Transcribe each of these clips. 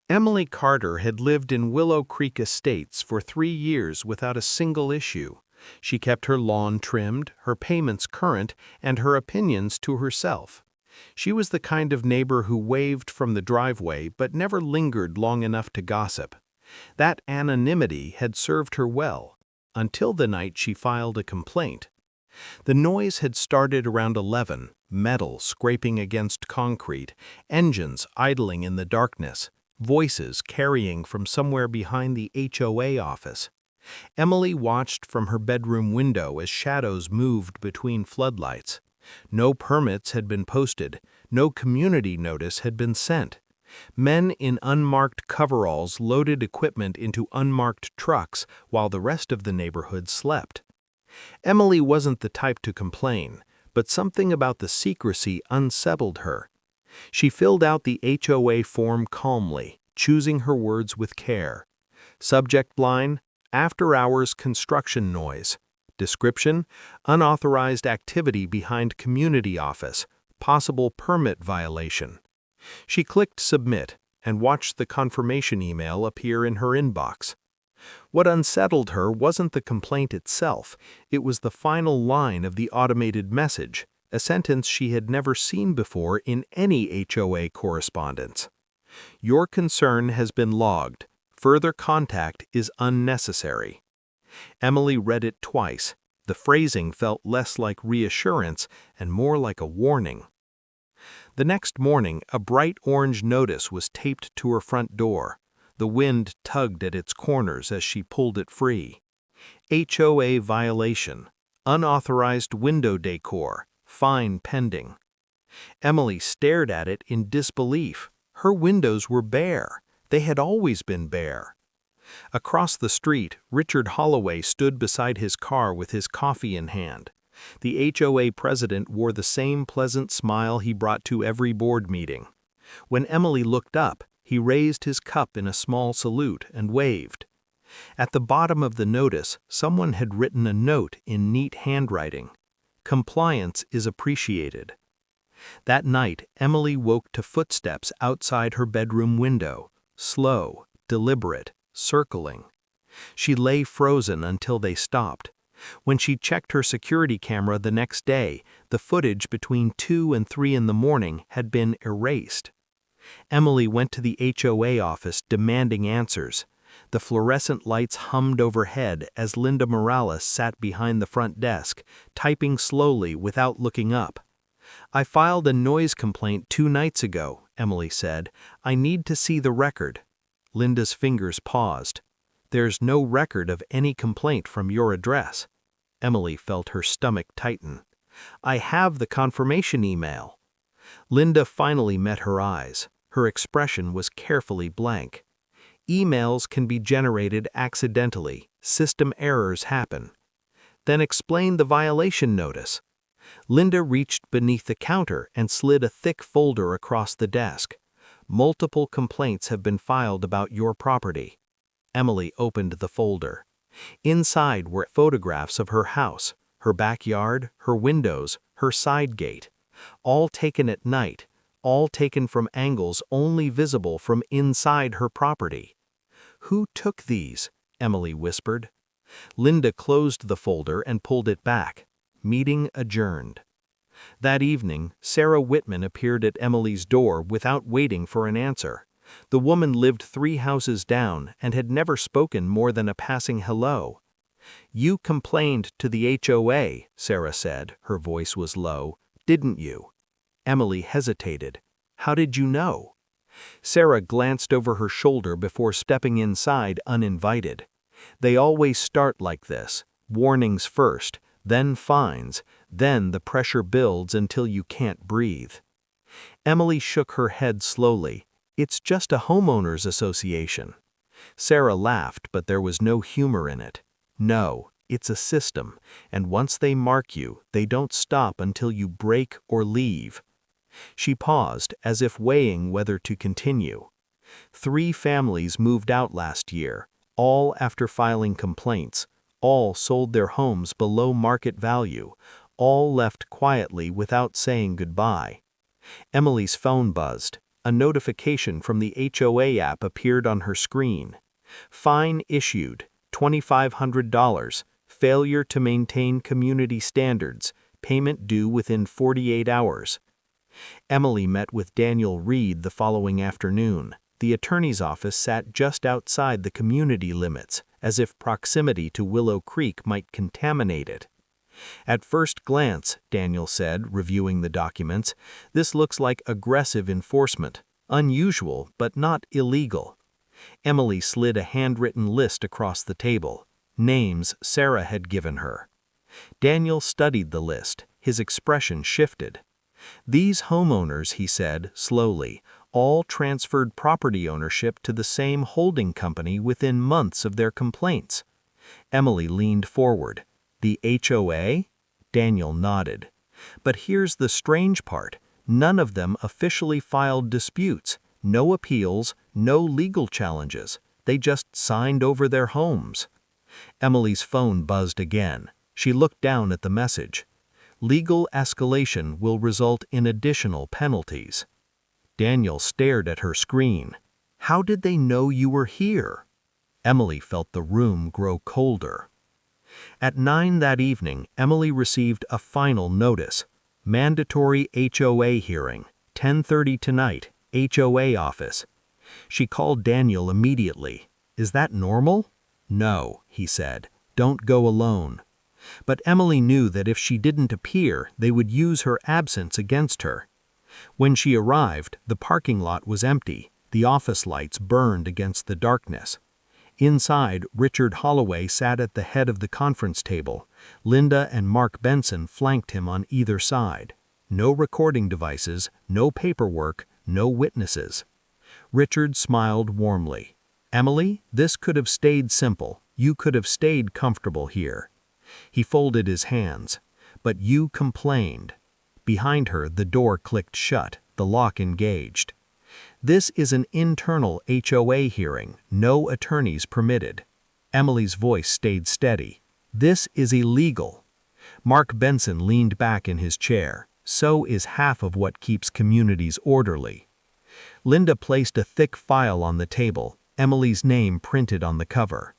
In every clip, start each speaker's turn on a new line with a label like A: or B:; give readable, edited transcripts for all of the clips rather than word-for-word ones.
A: Emily Carter had lived in Willow Creek Estates for 3 years without a single issue. She kept her lawn trimmed, her payments current, and her opinions to herself. She was the kind of neighbor who waved from the driveway but never lingered long enough to gossip. That anonymity had served her well, until the night she filed a complaint. The noise had started around 11, metal scraping against concrete, engines idling in the darkness, voices carrying from somewhere behind the HOA office. Emily watched from her bedroom window as shadows moved between floodlights. No permits had been posted, no community notice had been sent. Men in unmarked coveralls loaded equipment into unmarked trucks while the rest of the neighborhood slept. Emily wasn't the type to complain, but something about the secrecy unsettled her. She filled out the HOA form calmly, choosing her words with care. Subject line: after-hours construction noise. Description: unauthorized activity behind community office, possible permit violation. She clicked Submit and watched the confirmation email appear in her inbox. What unsettled her wasn't the complaint itself, it was the final line of the automated message, a sentence she had never seen before in any HOA correspondence. Your concern has been logged. Further contact is unnecessary. Emily read it twice. The phrasing felt less like reassurance and more like a warning. The next morning, a bright orange notice was taped to her front door. The wind tugged at its corners as she pulled it free. HOA violation. Unauthorized window decor. Fine pending. Emily stared at it in disbelief. Her windows were bare. They had always been bare. Across the street, Richard Holloway stood beside his car with his coffee in hand. The HOA president wore the same pleasant smile he brought to every board meeting. When Emily looked up, he raised his cup in a small salute and waved. At the bottom of the notice, someone had written a note in neat handwriting. Compliance is appreciated. That night, Emily woke to footsteps outside her bedroom window, slow, deliberate, circling. She lay frozen until they stopped. When she checked her security camera the next day, the footage between 2 and 3 in the morning had been erased. Emily went to the HOA office demanding answers. The fluorescent lights hummed overhead as Linda Morales sat behind the front desk, typing slowly without looking up. I filed a noise complaint 2 nights ago, Emily said. I need to see the record. Linda's fingers paused. There's no record of any complaint from your address. Emily felt her stomach tighten. I have the confirmation email. Linda finally met her eyes. Her expression was carefully blank. Emails can be generated accidentally. System errors happen. Then explain the violation notice. Linda reached beneath the counter and slid a thick folder across the desk. Multiple complaints have been filed about your property. Emily opened the folder. Inside were photographs of her house, her backyard, her windows, her side gate. All taken at night, all taken from angles only visible from inside her property. Who took these? Emily whispered. Linda closed the folder and pulled it back. Meeting adjourned. That evening, Sarah Whitman appeared at Emily's door without waiting for an answer. The woman lived 3 houses down and had never spoken more than a passing hello. You complained to the HOA, Sarah said, her voice was low, didn't you? Emily hesitated. How did you know? Sarah glanced over her shoulder before stepping inside uninvited. They always start like this, warnings first, then fines, then the pressure builds until you can't breathe. Emily shook her head slowly. It's just a homeowners association. Sarah laughed, but there was no humor in it. No, it's a system, and once they mark you, they don't stop until you break or leave. She paused, as if weighing whether to continue. 3 families moved out last year, all after filing complaints. All sold their homes below market value. All left quietly without saying goodbye. Emily's phone buzzed. A notification from the HOA app appeared on her screen. Fine issued, $2,500. Failure to maintain community standards. Payment due within 48 hours. Emily met with Daniel Reed the following afternoon. The attorney's office sat just outside the community limits, as if proximity to Willow Creek might contaminate it. At first glance, Daniel said, reviewing the documents, this looks like aggressive enforcement. Unusual, but not illegal. Emily slid a handwritten list across the table. Names Sarah had given her. Daniel studied the list. His expression shifted. These homeowners, he said, slowly, all transferred property ownership to the same holding company within months of their complaints. Emily leaned forward. The HOA? Daniel nodded. But here's the strange part. None of them officially filed disputes. No appeals, no legal challenges. They just signed over their homes. Emily's phone buzzed again. She looked down at the message. Legal escalation will result in additional penalties. Daniel stared at her screen. How did they know you were here? Emily felt the room grow colder. At 9 that evening, Emily received a final notice. Mandatory HOA hearing, 10:30 tonight, HOA office. She called Daniel immediately. Is that normal? No, he said. Don't go alone. But Emily knew that if she didn't appear, they would use her absence against her. When she arrived, the parking lot was empty. The office lights burned against the darkness. Inside, Richard Holloway sat at the head of the conference table. Linda and Mark Benson flanked him on either side. No recording devices, no paperwork, no witnesses. Richard smiled warmly. Emily, this could have stayed simple. You could have stayed comfortable here. He folded his hands. But you complained. Behind her, the door clicked shut, the lock engaged. This is an internal HOA hearing, no attorneys permitted. Emily's voice stayed steady. This is illegal. Mark Benson leaned back in his chair. So is half of what keeps communities orderly. Linda placed a thick file on the table, Emily's name printed on the cover.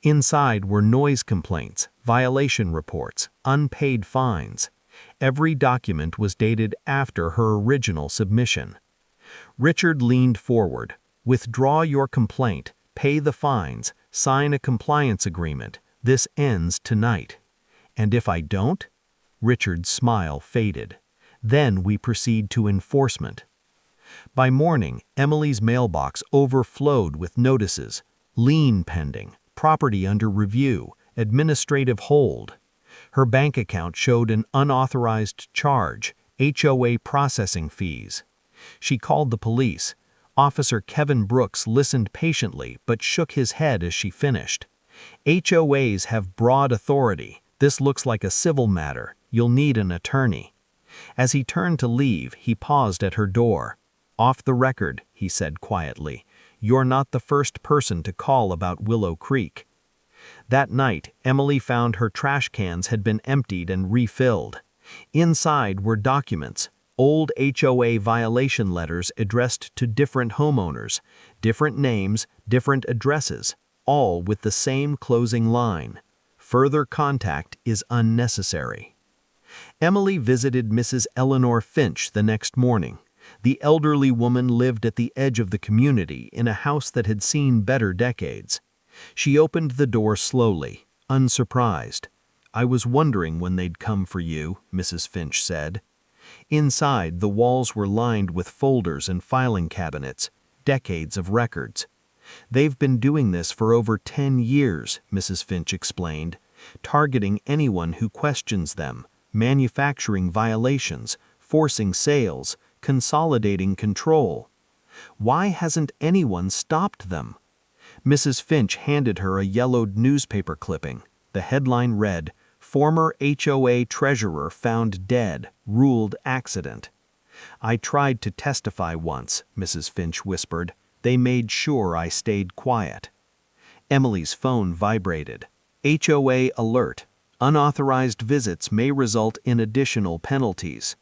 A: Inside were noise complaints, violation reports, unpaid fines. Every document was dated after her original submission. Richard leaned forward. Withdraw your complaint, pay the fines, sign a compliance agreement. This ends tonight. And if I don't? Richard's smile faded. Then we proceed to enforcement. By morning, Emily's mailbox overflowed with notices. Lien pending, property under review, administrative hold. Her bank account showed an unauthorized charge, HOA processing fees. She called the police. Officer Kevin Brooks listened patiently but shook his head as she finished. HOAs have broad authority. This looks like a civil matter. You'll need an attorney. As he turned to leave, he paused at her door. Off the record, he said quietly. You're not the first person to call about Willow Creek. That night, Emily found her trash cans had been emptied and refilled. Inside were documents, old HOA violation letters addressed to different homeowners, different names, different addresses, all with the same closing line. Further contact is unnecessary. Emily visited Mrs. Eleanor Finch the next morning. The elderly woman lived at the edge of the community in a house that had seen better decades. She opened the door slowly, unsurprised. I was wondering when they'd come for you, Mrs. Finch said. Inside, the walls were lined with folders and filing cabinets, decades of records. They've been doing this for over 10 years, Mrs. Finch explained, targeting anyone who questions them, manufacturing violations, forcing sales, consolidating control. Why hasn't anyone stopped them? Mrs. Finch handed her a yellowed newspaper clipping. The headline read, Former HOA treasurer found dead, ruled accident. I tried to testify once, Mrs. Finch whispered. They made sure I stayed quiet. Emily's phone vibrated. HOA alert. Unauthorized visits may result in additional penalties.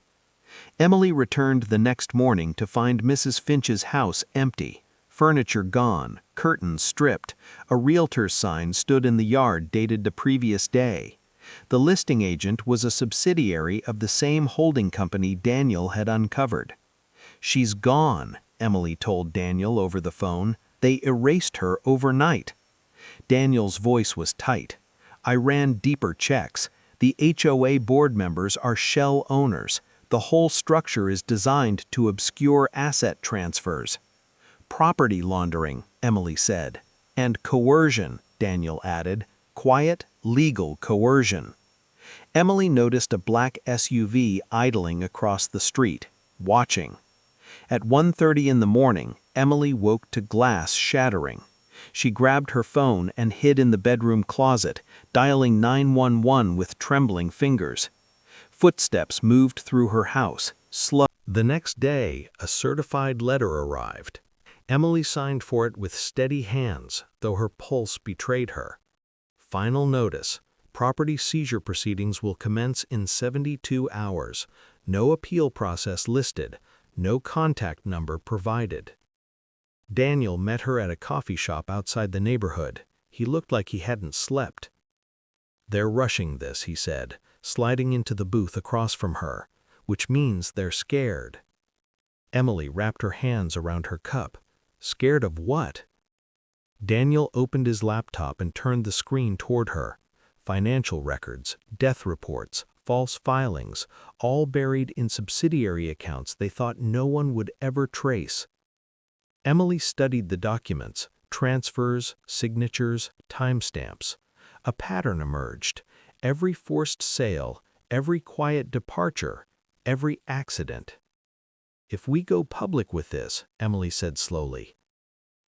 A: Emily returned the next morning to find Mrs. Finch's house empty, furniture gone, curtains stripped. A realtor's sign stood in the yard dated the previous day. The listing agent was a subsidiary of the same holding company Daniel had uncovered. "She's gone," Emily told Daniel over the phone. "They erased her overnight." Daniel's voice was tight. "I ran deeper checks. The HOA board members are shell owners. The whole structure is designed to obscure asset transfers." "Property laundering," Emily said. "And coercion," Daniel added. "Quiet, legal coercion." Emily noticed a black SUV idling across the street, watching. At 1:30 in the morning, Emily woke to glass shattering. She grabbed her phone and hid in the bedroom closet, dialing 911 with trembling fingers. Footsteps moved through her house, slow. The next day, a certified letter arrived. Emily signed for it with steady hands, though her pulse betrayed her. Final notice: property seizure proceedings will commence in 72 hours. No appeal process listed. No contact number provided. Daniel met her at a coffee shop outside the neighborhood. He looked like he hadn't slept. "They're rushing this," he said, sliding into the booth across from her, "which means they're scared." Emily wrapped her hands around her cup. Scared of what? Daniel opened his laptop and turned the screen toward her. Financial records, death reports, false filings, all buried in subsidiary accounts they thought no one would ever trace. Emily studied the documents, transfers, signatures, timestamps. A pattern emerged. Every forced sale, every quiet departure, every accident. "If we go public with this," Emily said slowly.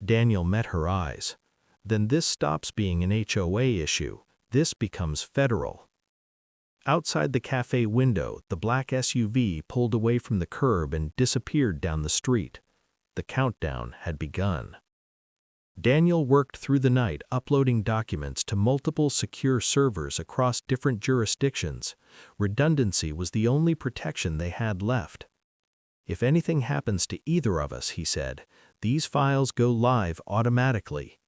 A: Daniel met her eyes. "Then this stops being an HOA issue. This becomes federal." Outside the cafe window, the black SUV pulled away from the curb and disappeared down the street. The countdown had begun. Daniel worked through the night uploading documents to multiple secure servers across different jurisdictions. Redundancy was the only protection they had left. "If anything happens to either of us," he said, "these files go live automatically."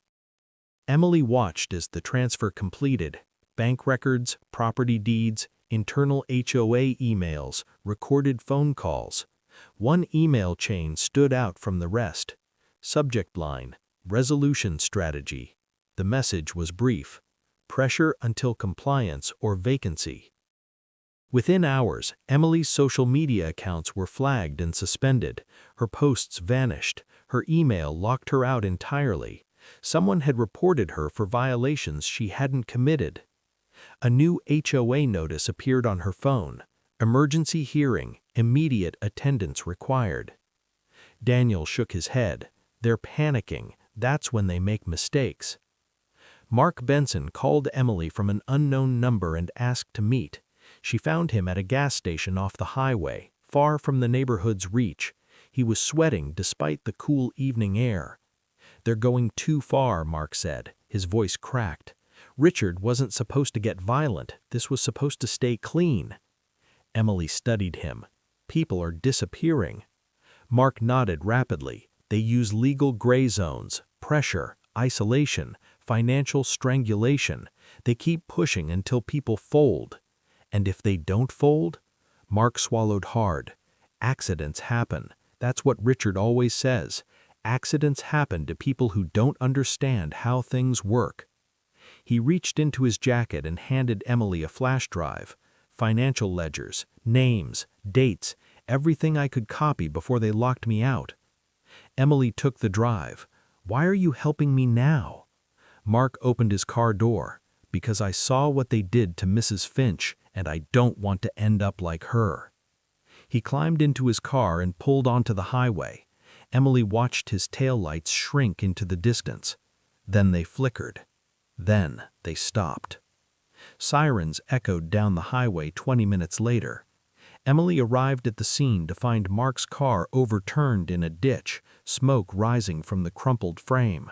A: Emily watched as the transfer completed. Bank records, property deeds, internal HOA emails, recorded phone calls. One email chain stood out from the rest. Subject line: resolution strategy. The message was brief: pressure until compliance or vacancy. Within hours, Emily's social media accounts were flagged and suspended. Her posts vanished. Her email locked her out entirely. Someone had reported her for violations she hadn't committed. A new HOA notice appeared on her phone. Emergency hearing, immediate attendance required. Daniel shook his head. "They're panicking. That's when they make mistakes." Mark Benson called Emily from an unknown number and asked to meet. She found him at a gas station off the highway, far from the neighborhood's reach. He was sweating despite the cool evening air. "They're going too far," Mark said. His voice cracked. "Richard wasn't supposed to get violent. This was supposed to stay clean." Emily studied him. "People are disappearing." Mark nodded rapidly. "They use legal gray zones, pressure, isolation, financial strangulation. They keep pushing until people fold. And if they don't fold?" Mark swallowed hard. "Accidents happen. That's what Richard always says. Accidents happen to people who don't understand how things work." He reached into his jacket and handed Emily a flash drive. "Financial ledgers, names, dates, everything I could copy before they locked me out." Emily took the drive. "Why are you helping me now?" Mark opened his car door. "Because I saw what they did to Mrs. Finch, and I don't want to end up like her." He climbed into his car and pulled onto the highway. Emily watched his taillights shrink into the distance. Then they flickered. Then they stopped. Sirens echoed down the highway 20 minutes later. Emily arrived at the scene to find Mark's car overturned in a ditch, smoke rising from the crumpled frame.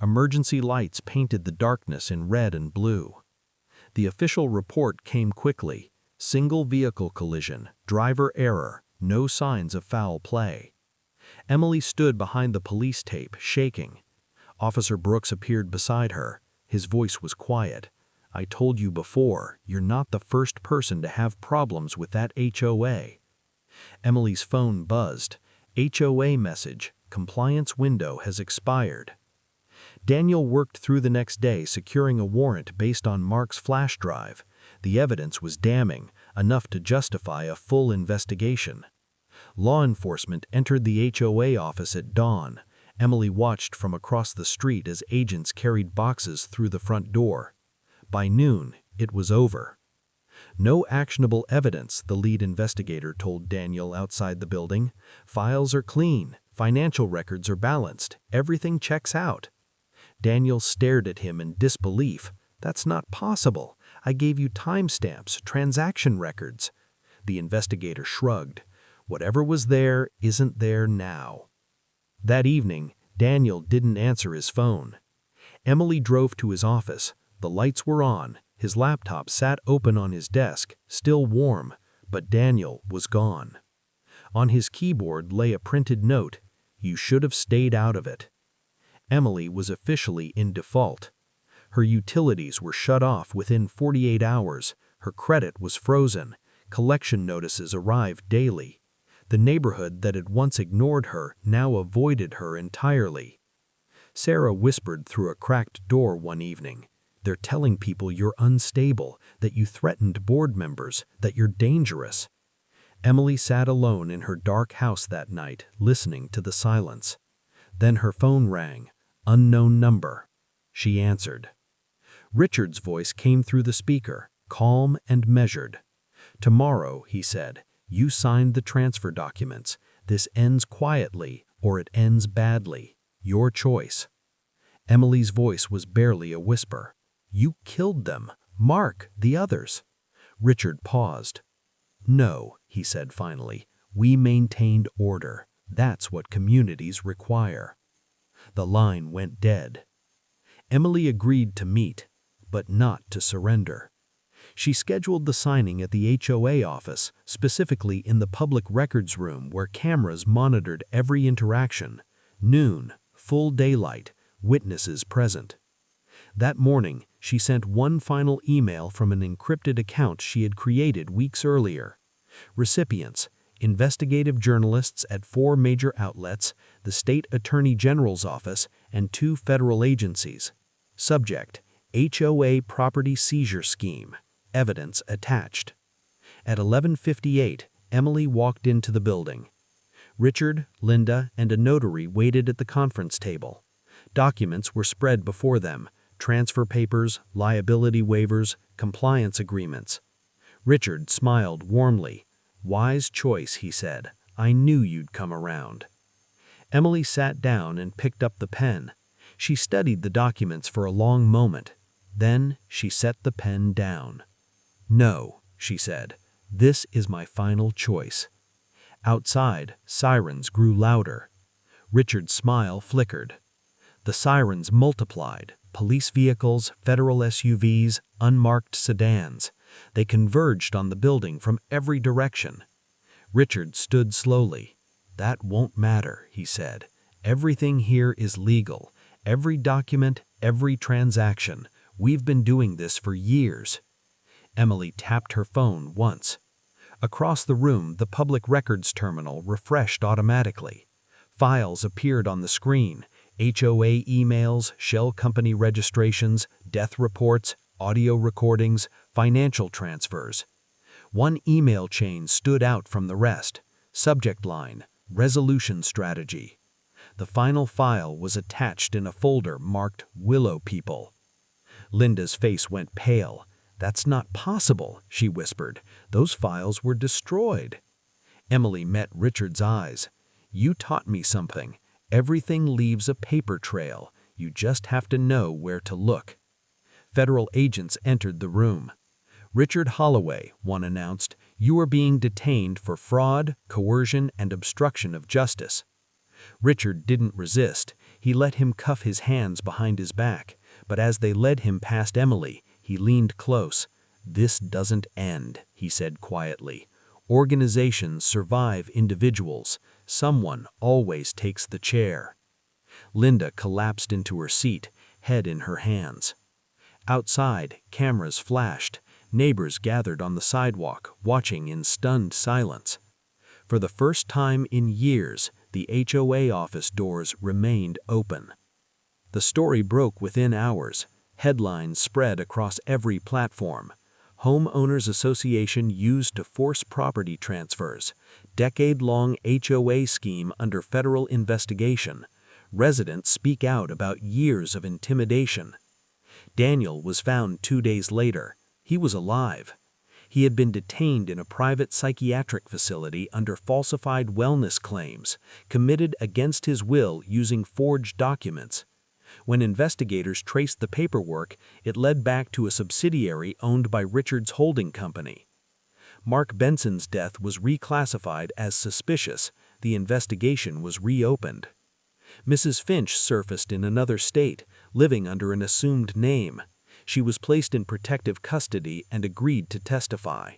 A: Emergency lights painted the darkness in red and blue. The official report came quickly. Single vehicle collision, driver error, No signs of foul play. Emily stood behind the police tape, shaking. Officer Brooks appeared beside her. His voice was quiet. "I told you before, you're not the first person to have problems with that HOA." Emily's phone buzzed. "HOA message. Compliance window has expired." Daniel worked through the next day securing a warrant based on Mark's flash drive. The evidence was damning, enough to justify a full investigation. Law enforcement entered the HOA office at dawn. Emily watched from across the street as agents carried boxes through the front door. By noon, it was over. "No actionable evidence," the lead investigator told Daniel outside the building. "Files are clean, financial records are balanced, everything checks out." Daniel stared at him in disbelief. "That's not possible. I gave you timestamps, transaction records." The investigator shrugged. "Whatever was there isn't there now." That evening, Daniel didn't answer his phone. Emily drove to his office. The lights were on. His laptop sat open on his desk, still warm, but Daniel was gone. On his keyboard lay a printed note, "You should have stayed out of it." Emily was officially in default. Her utilities were shut off within 48 hours. Her credit was frozen. Collection notices arrived daily. The neighborhood that had once ignored her now avoided her entirely. Sarah whispered through a cracked door one evening, "They're telling people you're unstable, that you threatened board members, that you're dangerous." Emily sat alone in her dark house that night, listening to the silence. Then her phone rang. Unknown number. She answered. Richard's voice came through the speaker, calm and measured. "Tomorrow," he said, "you signed the transfer documents. This ends quietly or it ends badly. Your choice." Emily's voice was barely a whisper. "You killed them. Mark, the others." Richard paused. "No," he said finally, "we maintained order. That's what communities require." The line went dead. Emily agreed to meet, but not to surrender. She scheduled the signing at the HOA office, specifically in the public records room where cameras monitored every interaction. Noon, full daylight, witnesses present. That morning, she sent one final email from an encrypted account she had created weeks earlier. Recipients: investigative journalists at 4 major outlets, the State Attorney General's office, and 2 federal agencies. Subject: HOA property seizure scheme. Evidence attached. At 11:58, Emily walked into the building. Richard, Linda, and a notary waited at the conference table. Documents were spread before them: transfer papers, liability waivers, compliance agreements. Richard smiled warmly. "Wise choice," he said. "I knew you'd come around." Emily sat down and picked up the pen. She studied the documents for a long moment. Then she set the pen down. "No," she said. "This is my final choice." Outside, sirens grew louder. Richard's smile flickered. The sirens multiplied: police vehicles, federal SUVs, unmarked sedans. They converged on the building from every direction. Richard stood slowly. "That won't matter," he said. "Everything here is legal. Every document, every transaction. We've been doing this for years." Emily tapped her phone once. Across the room, the public records terminal refreshed automatically. Files appeared on the screen: HOA emails, shell company registrations, death reports, audio recordings, financial transfers. One email chain stood out from the rest. Subject line: Resolution Strategy. The final file was attached in a folder marked Willow People. Linda's face went pale. "That's not possible," she whispered. "Those files were destroyed." Emily met Richard's eyes. "You taught me something. Everything leaves a paper trail. You just have to know where to look." Federal agents entered the room. "Richard Holloway," one announced, "you are being detained for fraud, coercion, and obstruction of justice." Richard didn't resist. He let him cuff his hands behind his back, but as they led him past Emily, he leaned close. "This doesn't end," he said quietly. Organizations survive individuals. Someone always takes the chair. Linda collapsed into her seat, head in her hands. Outside, cameras flashed. Neighbors gathered on the sidewalk, watching in stunned silence. For the first time in years, the HOA office doors remained open. The story broke within hours. Headlines spread across every platform. Homeowners Association used to force property transfers. Decade-long HOA scheme under federal investigation. Residents speak out about years of intimidation. Daniel was found 2 days later. He was alive. He had been detained in a private psychiatric facility under falsified wellness claims, committed against his will using forged documents. When investigators traced the paperwork, it led back to a subsidiary owned by Richard's holding company. Mark Benson's death was reclassified as suspicious. The investigation was reopened. Mrs. Finch surfaced in another state, living under an assumed name. She was placed in protective custody and agreed to testify.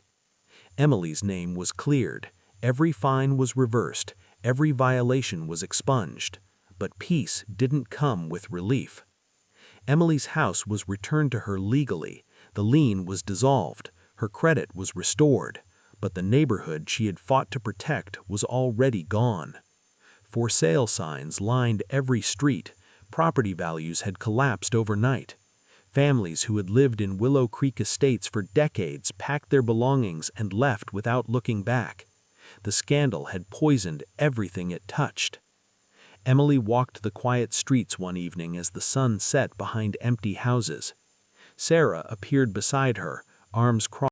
A: Emily's name was cleared. Every fine was reversed. Every violation was expunged. But peace didn't come with relief. Emily's house was returned to her legally. The lien was dissolved. Her credit was restored. But the neighborhood she had fought to protect was already gone. For sale signs lined every street. Property values had collapsed overnight. Families who had lived in Willow Creek Estates for decades packed their belongings and left without looking back. The scandal had poisoned everything it touched. Emily walked the quiet streets one evening as the sun set behind empty houses. Sarah appeared beside her, arms crossed.